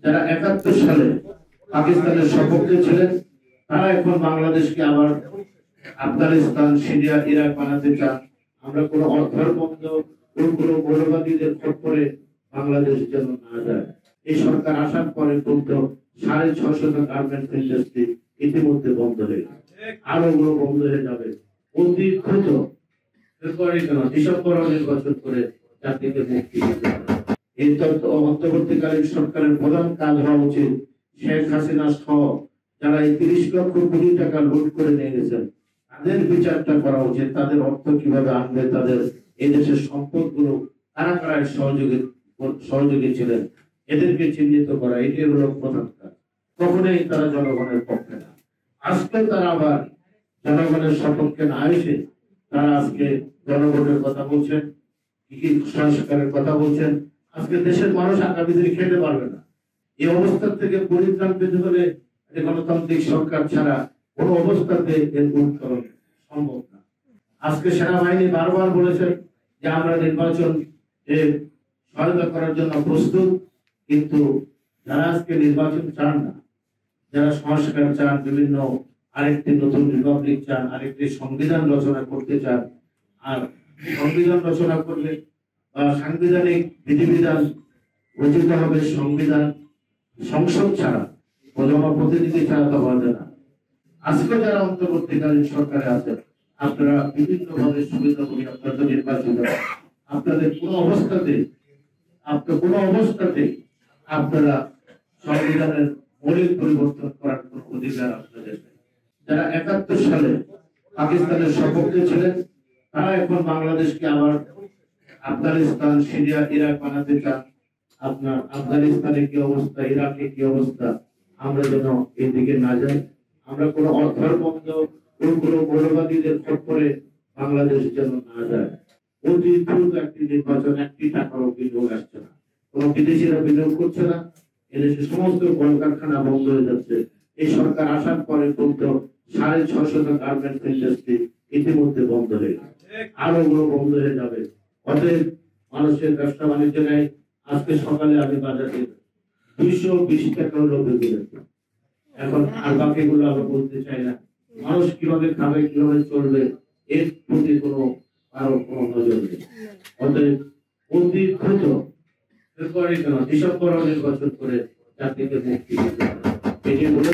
যারা ৭১ সালে পাকিস্তানের সপক্ষে ছিলেন তারা এখন বাংলাদেশকে আবার আফগানিস্তান, সিরিয়া, ইরাক বানাতে চান। আমরা কোনো অধর্মবন্ধ কোনো মৌলবাদীদের খপ্পরে বাংলাদেশ যেন না যায়। এই সরকার আসার পরে কিন্তু ৬৫০ গার্মেন্টস ইন্ডাস্ট্রি ইতিমধ্যে বন্ধ হয়ে গেছে, আরো গুলো বন্ধ হয়ে যাবে। অতি দ্রুত ফেব্রুয়ারি কেন ডিসেম্বর নির্বাচন করে জাতিকে মুক্তি দিতে হবে। এই অন্তর্বর্তীকালীন সরকারের প্রধান কাজ হওয়া উচিত শেখ হাসিনা সহ যারা এই ৩০ লক্ষ কোটি টাকা লুট করে নিয়ে গেছেন তাদের বিচারটা করা উচিত। তাদের অর্থ কিভাবে আনবে, তাদের এই দেশের সম্পদ গুলো কারা কারা সহযোগী ছিলেন এদেরকে চিহ্নিত করা, এটি হলো প্রধান কাজ। কখনোই তারা জনগণের পক্ষে না। আজকে তারা আবার জনগণের সপক্ষে না এসে তারা আজকে জনগণের কথা বলছেন, কি সংস্কারের কথা বলছেন। আজকে দেশের মানুষ আগামী দিনে খেতে পারবে না। এই অবস্থা থেকে পরিত্রাণ পেতে হলে গণতান্ত্রিক সরকার ছাড়া কোন অবস্থাতে এর উত্তরণ সম্ভব না। আজকে সেনাবাহিনী বারবার বলেছেন যে আমরা নির্বাচন সহায়তা করার জন্য প্রস্তুত, কিন্তু যারা আজকে নির্বাচন চান না, যারা সংস্কার চান, বিভিন্ন আরেকটি নতুন রিপাবলিক চান, আরেকটি সংবিধান রচনা করতে চান, আর সংবিধান রচনা করলে সাংবিধানিক বিধিবিধান রচিত হবে সংবিধান সংসদ ছাড়া, জনপ্রতিনিধি ছাড়া তো হবে না। আজকে যারা অন্তর্বর্তীকালীন সরকারে আছেন আপনারা বিভিন্ন ভাবে সুবিধা করি আপনাদের নির্বাচিত, আপনাদের কোনো অবস্থাতে আপনারা সংবিধানের মৌলিক পরিবর্তন করার কোন অধিকার আপনাদের নেই। যারা ৭১ সালে পাকিস্তানের সপক্ষে ছিলেন তারা এখন বাংলাদেশকে আবার আফগানিস্তান, সিরিয়া, ইরাক বানাতে চান। আপনার আফগানিস্তানে কি অবস্থা, ইরাকে কি অবস্থা, আমরা যেন এদিকে না যাই। আমরা কোনো অধর্মবন্ধ কোনো মৌলবাদীদের খপ্পরে বাংলাদেশ যেন না যায়। অতি দ্রুত একটি নির্বাচন, একটি টাকারও বিনিয়োগ আসছে না, কোনো বিদেশিরা বিনিয়োগ করছে না, এদেশে সমস্ত কলকারখানা বন্ধ হয়ে যাচ্ছে। এই সরকার আসার পরে কিন্তু ৬৫০ গার্মেন্টস ইন্ডাস্ট্রি ইতিমধ্যে বন্ধ হয়ে গেছে, আরো গুলো বন্ধ হয়ে যাবে। অতএব মানুষের ব্যবসা বাণিজ্য নেই। আজকে সকালে আমি বাজারে ২২০ টাকা লোভে কিনেছি, এখন আর বাকিগুলো আমরা বলতে চাই না। মানুষ কিভাবে খাবে, কিভাবে চলবে এর প্রতি আরো কোনো নজর নেই। অতএব অতি দ্রুত ফেব্রুয়ারি কেন ডিসেম্বর নির্বাচন করে জাতিকে মুক্তি দিতে হবে, এটি বলে